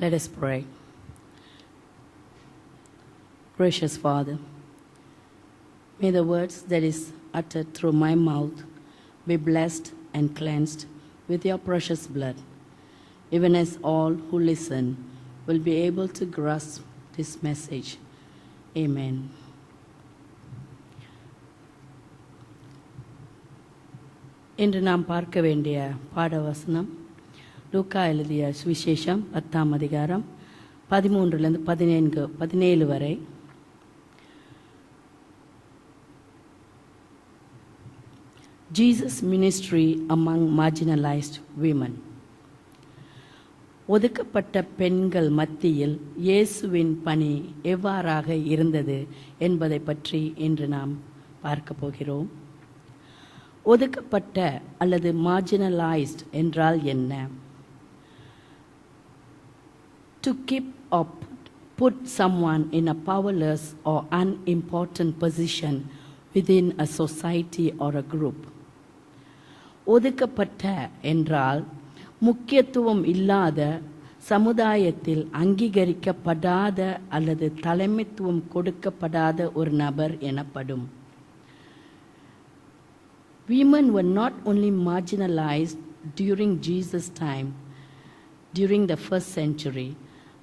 Let us pray. Gracious Father, may the words that is uttered through my mouth be blessed and cleansed with your precious blood, even as all who listen will be able to grasp this message. Amen. இன்று நாம் பார்க்க வேண்டிய பாடவசனம் லூக்கா எழுதிய சுவிசேஷம் 10ஆம் அதிகாரம் 13 17 வரை. Jesus' ministry among marginalized women. ஒதுக்கப்பட்ட பெண்கள் மத்தியில் இயேசுவின் பணி எவ்வாறாக இருந்தது என்பதை பற்றி இன்று நாம் பார்க்க போகிறோம். ஒதுக்கப்பட்ட அல்லது marginalized என்றால் என்ன? To keep or put someone in a powerless or unimportant position within a society or a group. ஒதுக்கப்பட்ட என்றால் முக்கியத்துவம் இல்லாத, சமுதாயத்தில் அங்கீகரிக்கப்படாத அல்லது தலைமைத்துவம் கொடுக்கப்படாத ஒரு நபர் எனப்படும். Women were not only marginalized during Jesus' time, during the first century,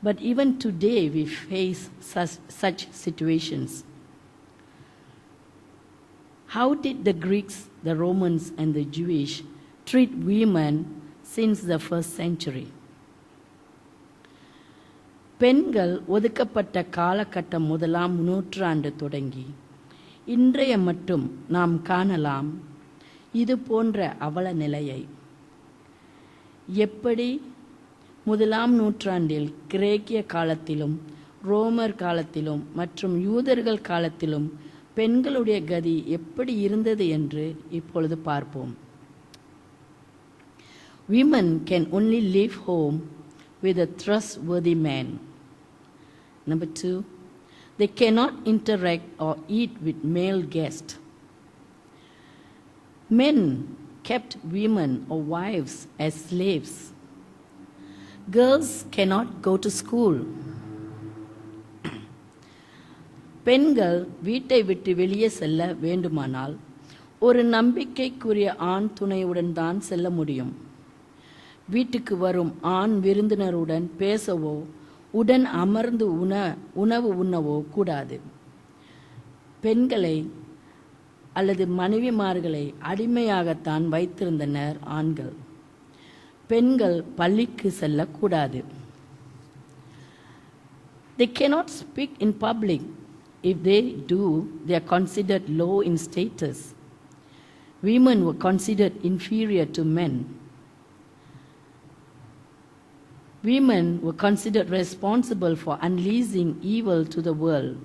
but even today we face such situations. How did the Greeks, the Romans, and the Jewish treat women since the first century? பெண்கள் ஒதுக்கப்பட்ட காலகட்டம் 1ஆம் நூற்றாண்டு தொடங்கி இன்றைய மட்டும் நாம் காணலாம் இது போன்ற அவல நிலையை. எப்படி 1ஆம் நூற்றாண்டில் கிரேக்கிய காலத்திலும் ரோமர் காலத்திலும் மற்றும் யூதர்கள் காலத்திலும் பெண்களுடைய கதி எப்படி இருந்தது என்று இப்பொழுது பார்ப்போம். Women can only leave home with a trustworthy man. Number 2, they cannot interact or eat with male guests. Men kept women or wives as slaves. Girls cannot go to school. பெண்கள் வீட்டை விட்டு வெளியே செல்ல வேண்டுமானால் ஒரு நம்பிக்கைக்குரிய ஆண் துணையுடன் தான் செல்ல முடியும். வீட்டுக்கு வரும் ஆண் விருந்தினருடன் பேசவோ உடன் அமர்ந்து உணவு உண்ணவோ கூடாது. பெண்களை அல்லது மனைவிமார்களை அடிமையாகத்தான் வைத்திருந்தனர் ஆண்கள். பெண்கள் பள்ளிக்கு செல்லக்கூடாது. They cannot speak in public. If they do, they are considered low in status. Women were considered inferior to men. Women were considered responsible for unleashing evil to the world.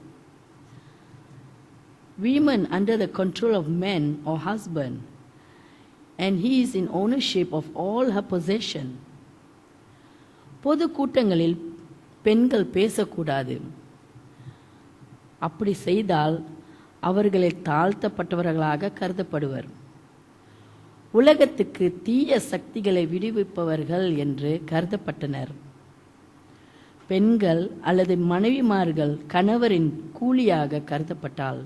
Women under the control of men or husband, and he is in ownership of all her possession. பொது கூட்டங்களில் பெண்கள் பேசக்கூடாது. அப்படி செய்தால் அவர்களை தாழ்த்தப்பட்டவர்களாக கருதப்படுவர். உலகத்துக்கு தீய சக்திகளை விடுவிப்பவர்கள் என்று கருதப்பட்டனர். பெண்கள் அல்லது மனைவிமார்கள் கணவரின் கூலியாக கருதப்பட்டால்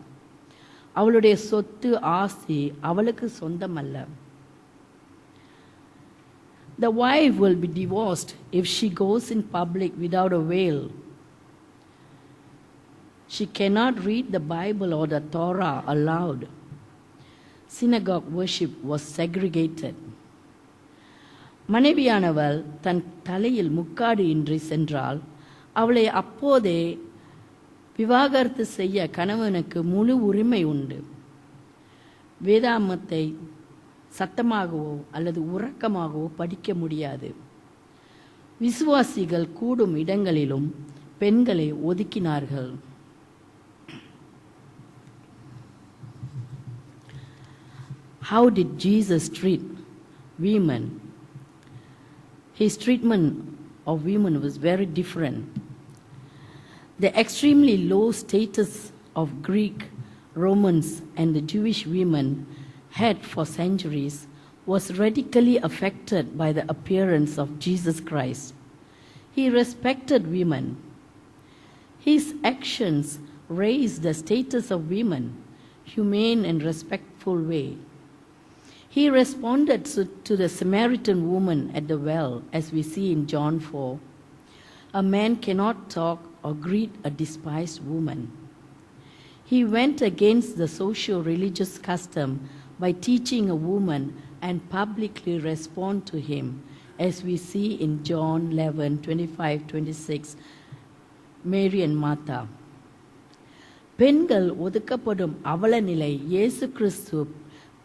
அவளுடைய சொத்து ஆஸ்தி அவளுக்கு சொந்தமல்ல. The wife will be divorced if she goes in public without a veil. She cannot read the Bible or the Torah aloud. Synagogue worship was segregated. மனைவியானவள் தன் தலையில் முக்காடு இன்றி சென்றால் அவளை அப்போதே விவாகரத்து செய்ய கணவனுக்கு முழு உரிமை உண்டு. வேதாமத்தை சத்தமாகவோ அல்லது உறக்கமாகவோ படிக்க முடியாது. விசுவாசிகள் கூடும் இடங்களிலும் பெண்களை ஒதுக்கினார்கள். How did Jesus treat women? His treatment of women was very different. The extremely low status of Greek, Romans, and the Jewish women had for centuries was radically affected by the appearance of Jesus Christ. He respected women. His actions raised the status of women, humane and respectful way. He responded to the Samaritan woman at the well, as we see in John 4. A man cannot talk or greet a despised woman. He went against the socio-religious custom by teaching a woman and publicly respond to him, as we see in John 11, 25, 26, Mary and Martha. பெண்கள் ஒதுக்கப்படும் அவல நிலை இயேசு கிறிஸ்து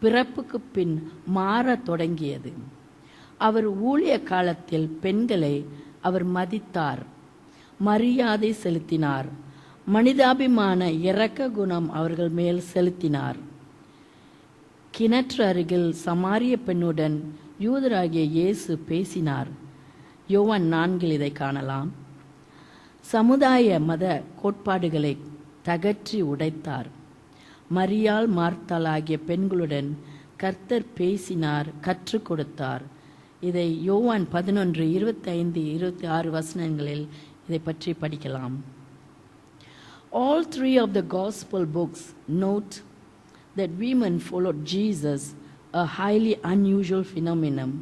பிறப்புக்கு பின் மாறத் தொடங்கியது. அவர் ஊழிய காலத்தில் பெண்களை அவர் மதித்தார், மரியாதை செலுத்தினார், மனிதாபிமான இரக்க குணம் அவர்கள் மேல் செலுத்தினார். கிணற்று அருகில் சமாரிய பெண்ணுடன் யூதராகிய இயேசு பேசினார். யோவான் 4 இதை காணலாம். சமுதாய மத கோட்பாடுகளை தகற்றி உடைத்தார். மரியாள் மார்த்தாள் ஆகிய பெண்களுடன் கர்த்தர் பேசினார், கற்றுக் கொடுத்தார். இதை யோவான் 11, 25, 26 வசனங்களில் இதை பற்றி படிக்கலாம். All three of the gospel books note that women followed Jesus, a highly unusual phenomenon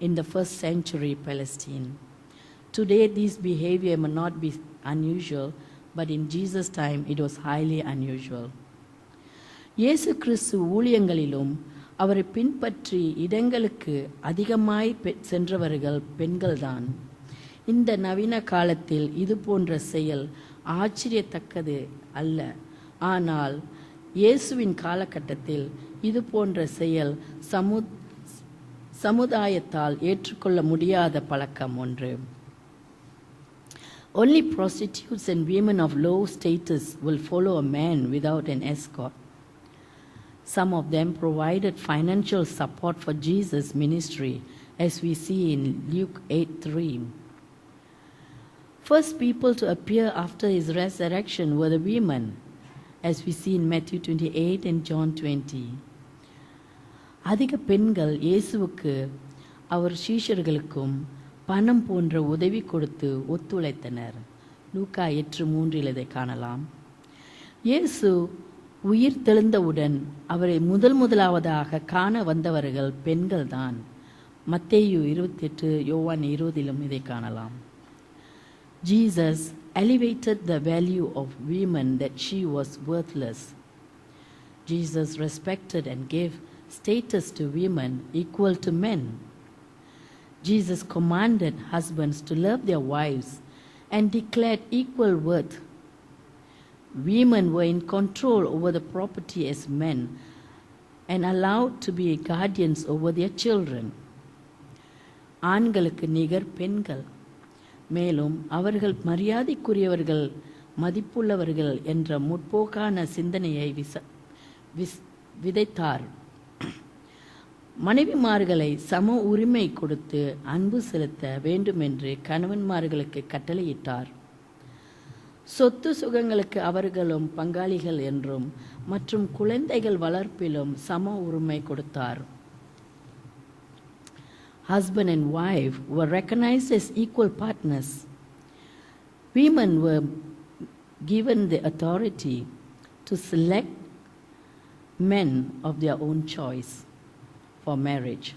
in the first century Palestine. Today this behavior may not be unusual, but in Jesus' time it was highly unusual. இயேசு கிறிஸ்து ஊழியங்களிலும் அவரை பின்பற்றி இடங்களுக்கு அதிகமாய் சென்றவர்கள் பெண்கள்தான். இந்த நவீன காலத்தில் இது போன்ற செயல் ஆச்சரியத்தக்கது அல்ல. ஆனால் இயேசுவின் காலகட்டத்தில் இது போன்ற செயல் சமுதாயத்தால் ஏற்றுக்கொள்ள முடியாத பழக்கம் ஒன்று. Only prostitutes and women of low status will follow a man without an escort. Some of them provided financial support for Jesus' ministry, as we see in Luke 8:3. First people to appear after his resurrection were the women, as we see in Matthew 28 and John 20. அதிக பெண்கள் இயேசுவுக்கு அவர் சீஷர்களுக்கும் பணம் போன்ற உதவி கொடுத்து ஒத்துழைத்தனர். லூக்கா 8:3 இதை காணலாம். இயேசு உயிர் தெழுந்தவுடன் அவரை முதலாவதாக காண வந்தவர்கள் பெண்கள்தான். மத்தேயு 28, யோவான் 20 இதை காணலாம். Jesus elevated the value of women that she was worthless. Jesus respected and gave status to women equal to men. Jesus commanded husbands to love their wives and declared equal worth. Women were in control over the property as men and allowed to be guardians over their children. ஆண்களுக்கு நிகர் பெண்கள், மேலும் அவர்கள் மரியாதைக்குரியவர்கள், மதிப்புள்ளவர்கள் என்ற முற்போக்கான சிந்தனையை விதைத்தார். மனைவிமார்களை சம உரிமை கொடுத்து அன்பு செலுத்த வேண்டுமென்று கணவன்மார்களுக்கு கட்டளையிட்டார். சொத்து சுகங்களுக்கு அவர்களும் பங்காளிகள் என்றும் மற்றும் குழந்தைகள் வளர்ப்பிலும் சம உரிமை கொடுத்தார். Husband and wife were recognized as equal partners. Women were given the authority to select men of their own choice for marriage.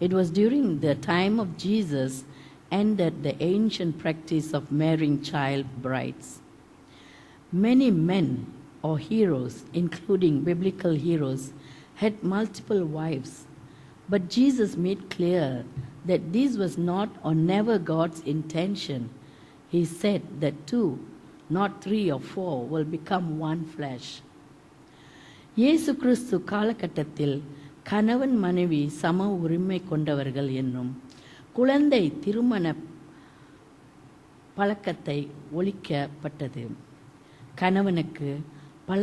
It was during the time of Jesus ended the ancient practice of marrying child brides. Many men or heroes, including biblical heroes, had multiple wives, but Jesus made clear that this was not or never God's intention. He said that 2, not 3 or 4, will become one flesh. இயேசு கிறிஸ்து காலகட்டத்தில் கணவன் மனைவி சம உரிமை கொண்டவர்கள் என்னும் குழந்தை திருமண பழக்கத்தை ஒழிக்கப்பட்டது. கணவனுக்கு பல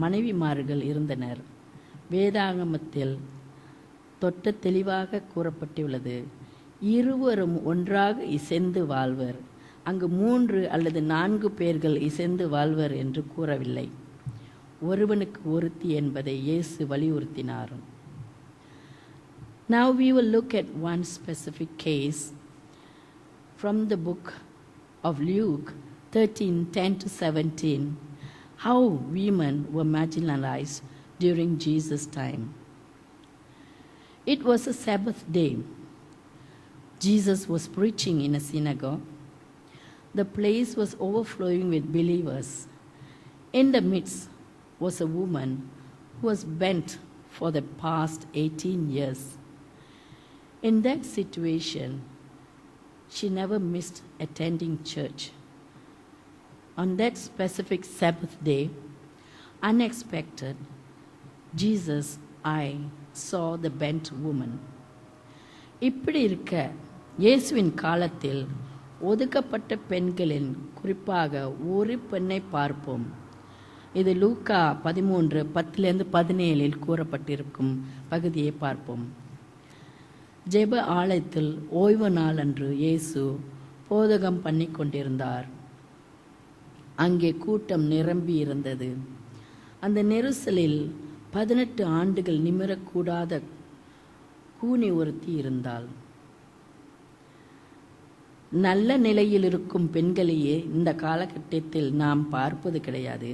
மனைவிமார்கள் இருந்தனர். வேதாகமத்தில் தொட்ட தெளிவாக கூறப்பட்டுள்ளது, இருவரும் ஒன்றாக இசைந்து வாழ்வர். அங்கு 3 அல்லது 4 பேர்கள் இசைந்து வாழ்வர் என்று கூறவில்லை. ஒருவனுக்கு ஒருத்தி என்பதை இயேசு வலியுறுத்தினார். Now we will look at one specific case from the book of Luke 13:10-17, how women were marginalized during Jesus' time. It was a Sabbath day. Jesus was preaching in a synagogue. The place was overflowing with believers. In the midst was a woman who was bent for the past 18 years. In that situation, she never missed attending church. On that specific Sabbath day, unexpected, Jesus' eye saw the bent woman. இப்படி இருக்க இயேசுவின் காலத்தில் ஒதுக்கப்பட்ட பெண்களின் குறிப்பாக ஒரு பெண்ணை பார்ப்போம். இது லூக்கா 13:10-17 கூறப்பட்டிருக்கும் பகுதியை பார்ப்போம். ஜெப ஆலயத்தில் ஓய்வு நாள் அன்று இயேசு போதகம் பண்ணி கொண்டிருந்தார். அங்கே கூட்டம் நிரம்பி இருந்தது. அந்த நெரிசலில் 18 ஆண்டுகள் நிமிரக்கூடாத கூனி ஒருத்தி இருந்தாள். நல்ல நிலையில் இருக்கும் பெண்களையே இந்த காலகட்டத்தில் நாம் பார்ப்பது கிடையாது.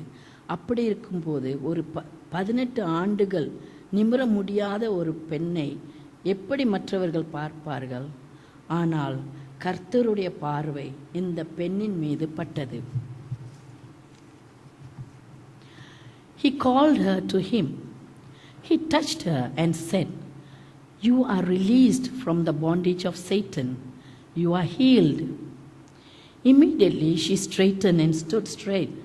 அப்படி இருக்கும்போது ஒரு 18 ஆண்டுகள் நிமிர முடியாத ஒரு பெண்ணை எப்படி மற்றவர்கள் பார்ப்பார்கள்? ஆனால் கர்த்தருடைய பார்வை இந்த பெண்ணின் மீது பட்டது. He called her to him. He touched her and said, "You are released from the bondage of Satan. You are healed." Immediately she straightened and stood straight.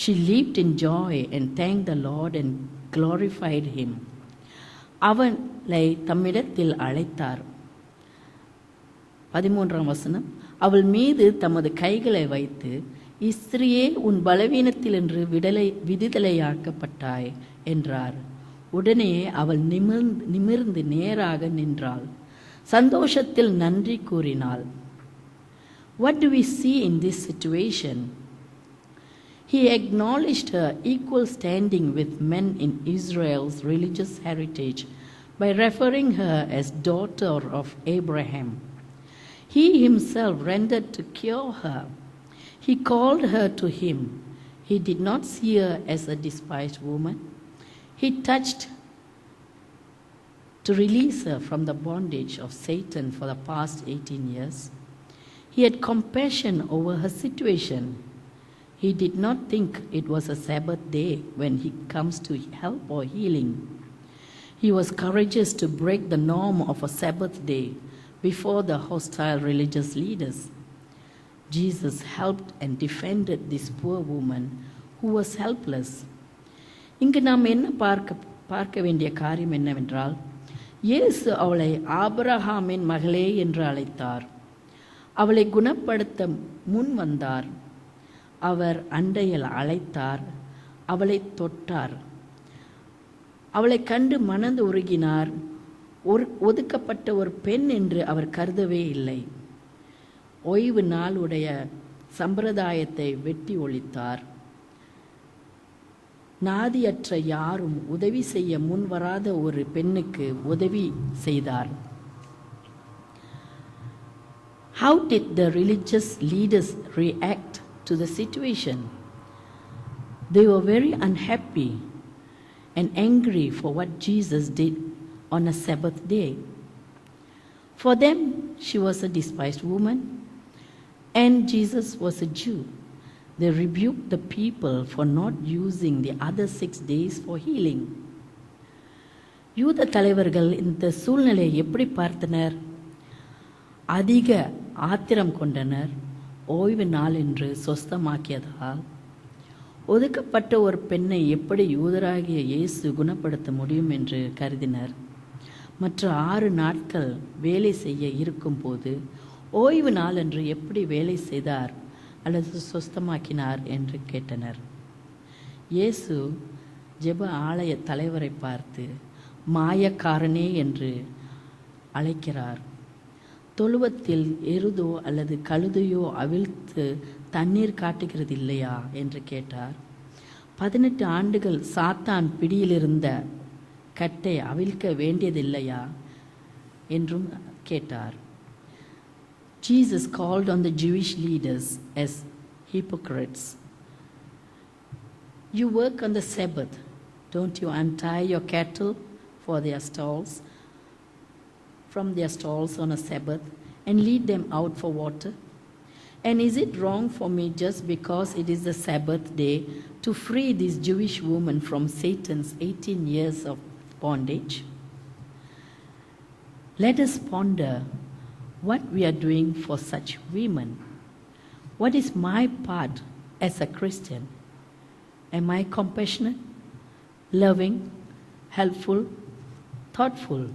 She leaped in joy and thanked the Lord and glorified him. அவளை தம்மிடத்தில் அழைத்தார். 13ஆம் வசனம், அவள் மீது தமது கைகளை வைத்து, "இஸ்திரியே, உன் பலவீனத்தில் என்று விடுதலையாக்கப்பட்டாய்" என்றார். உடனே அவள் நிமிர்ந்து நேராக நின்றாள். சந்தோஷத்தில் நன்றி கூறினாள். What do we see in this situation? He acknowledged her equal standing with men in Israel's religious heritage by referring her as daughter of Abraham. He himself rendered to cure her. He called her to him. He did not see her as a despised woman. He touched to release her from the bondage of Satan for the past 18 years. He had compassion over her situation. He did not think it was a Sabbath day when he comes to help or healing. He was courageous to break the norm of a Sabbath day before the hostile religious leaders. Jesus helped and defended this poor woman who was helpless. இங்கு நாம் என்ன பார்க்க வேண்டிய காரியம் என்னவென்றால், இயேசு அவளை ஆபிரகாமின் மகளே என்று அழைத்தார். அவளை குணப்படுத்த முன் வந்தார். அவர் அண்டையில் அழைத்தார். அவளை தொட்டார். அவளை கண்டு மனது உருகினார். ஒதுக்கப்பட்ட ஒரு பெண் என்று அவர் கருதவே இல்லை. ஓய்வு நாளுடைய சம்பிரதாயத்தை வெட்டி ஒழித்தார். நாதியற்ற யாரும் உதவி செய்ய முன்வராத ஒரு பெண்ணுக்கு உதவி செய்தார். How did the religious leaders react to the situation? They were very unhappy and angry for what Jesus did on a Sabbath day. For them, she was a despised woman, and Jesus was a Jew. They rebuked the people for not using the other 6 days for healing. யூத தலைவர்கள் இந்த சூழ்நிலையை எப்படி பார்த்தனர்? அதிக ஆத்திரம் கொண்டனர். ஓய்வு நாள் என்று சொஸ்தமாக்கியதால் ஒதுக்கப்பட்ட ஒரு பெண்ணை எப்படி யூதராகிய இயேசு குணப்படுத்த முடியும் என்று கருதினர். மற்ற 6 நாட்கள் வேலை செய்ய இருக்கும்போது ஓய்வு நாள் என்று எப்படி வேலை செய்தார் அல்லது சொஸ்தமாக்கினார் என்று கேட்டனர். இயேசு ஜெப ஆலய தலைவரை பார்த்து மாயக்காரனே என்று அழைக்கிறார். தொழுவத்தில் எருதோ அல்லது கழுதையோ அவிழ்த்து தண்ணீர் காட்டுகிறது இல்லையா என்று கேட்டார். 18 ஆண்டுகள் சாத்தான் பிடியிலிருந்த கட்டை அவிழ்க்க வேண்டியதில்லையா என்றும் கேட்டார். Jesus called on the Jewish leaders as hypocrites. You work on the Sabbath. Don't you untie your cattle from their stalls on a Sabbath and lead them out for water? And is it wrong for me just because it is the Sabbath day to free this Jewish woman from Satan's 18 years of bondage? Let us ponder what we are doing for such women. What is my part as a Christian? Am I compassionate, loving, helpful, thoughtful,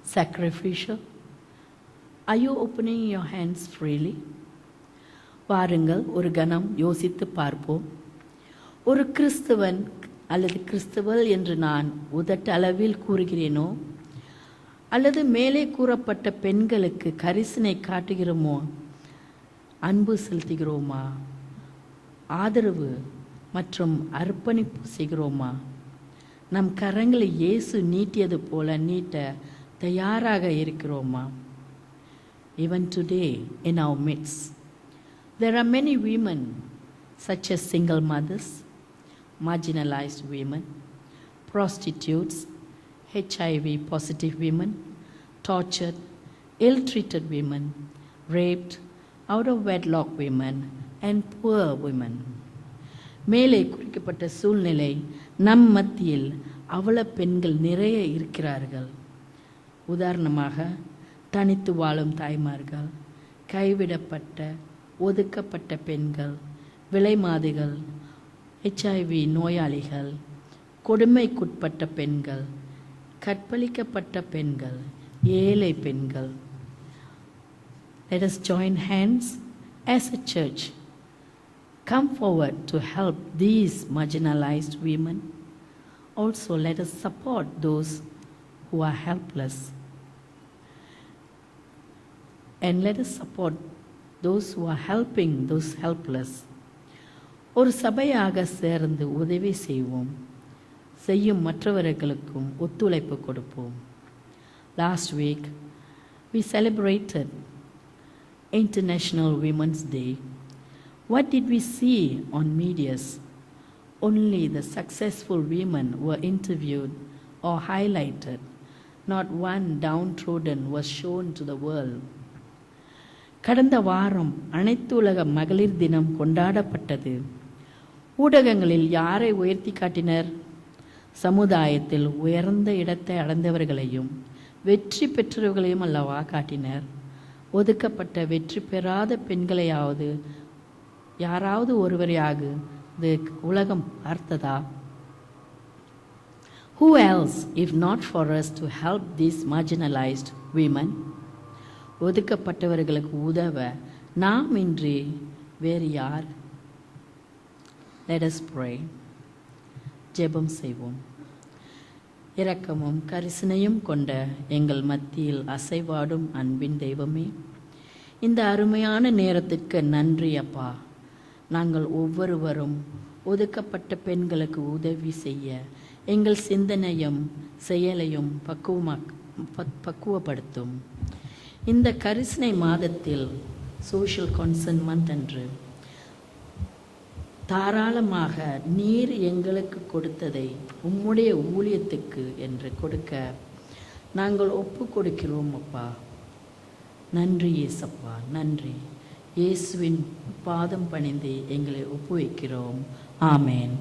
sacrificial? Are you opening your hands freely? வாருங்கள் ஒரு கணம் யோசித்து பார்ப்போம். ஒரு கிறிஸ்தவன் அல்லது கிறிஸ்தவள் என்று நான் உதட்டளவில் கூறுகிறேனோ, அல்லது மேலே கூறப்பட்ட பெண்களுக்கு கரிசனை காட்டுகிறோமோ, அன்பு செலுத்துகிறோமா, ஆதரவு மற்றும் அர்ப்பணிப்பு செய்கிறோமா, நம் கரங்களை இயேசு நீட்டியது போல நீட்ட தயாராக இருக்கிறோமா? Even today in our midst, there are many women such as single mothers, marginalized women, prostitutes, HIV positive women, tortured, ill-treated women, raped, out of wedlock women and poor women. மேலே குறிக்கப்பட்ட சூழ்நிலை நம் மத்தியில் அவல பெண்கள் நிறைய இருக்கிறார்கள். உதாரணமாக தனித்து வாழும் தாய்மார்கள், கைவிடப்பட்ட ஒதுக்கப்பட்ட பெண்கள், விலைமாதுகள், HIV நோயாளிகள், கொடுமைக்குட்பட்ட பெண்கள், கற்பழிக்கப்பட்ட பெண்கள், ஏழை பெண்கள். Let us join hands as a church. Come forward to help these marginalized women. Also, let us support those who are helpless. And let us support those who are helping those helpless. ஒரு சபையாக சேர்ந்து உதவி செய்வோம். செய்யும் மற்றவர்களுக்கும் ஒத்துழைப்பு கொடுப்போம். Last week, we celebrated International Women's Day. What did we see on medias? Only the successful women were interviewed or highlighted. Not one downtrodden was shown to the world. கடந்த வாரம் அனைத்து உலக மகளிர் தினம் கொண்டாடப்பட்டது. ஊடகங்களில் யாரை உயர்த்தி காட்டினர்? சமுதாயத்தில் உயர்ந்த இடத்தை அடைந்தவர்களையும் வெற்றி பெற்றவர்களையும் அல்லவா காட்டினர். ஒதுக்கப்பட்ட வெற்றி பெறாத பெண்களையாவது யாராவது ஒருவரையாவது உலகம் பார்த்ததா? Who else if not for us to help these marginalized women? ஒதுக்கப்பட்டவர்களுக்கு உதவ நாம் இன்றி வேறு யார்? Let us pray. ஜெபம் செய்வோம். இரக்கமும் கரிசனையும் கொண்ட எங்கள் மத்தியில் அசைவாடும் அன்பின் தெய்வமே, இந்த அருமையான நேரத்திற்கு நன்றி அப்பா. நாங்கள் ஒவ்வொருவரும் ஒதுக்கப்பட்ட பெண்களுக்கு உதவி செய்ய எங்கள் சிந்தனையும் செயலையும் பக்குவப்படுத்தும். இந்த கரிசனை மாதத்தில் சோஷியல் கன்சர்ன் மந்த் அன்று தாராளமாக நீர் எங்களுக்கு கொடுத்ததை உம்முடைய ஊழியத்துக்கு என்று கொடுக்க நாங்கள் ஒப்பு கொடுக்கிறோம் அப்பா. நன்றி இயேசப்பா, நன்றி. இயேசுவின் பாதம் பணிந்து எங்களை ஒப்புவிக்கிறோம். ஆமேன்.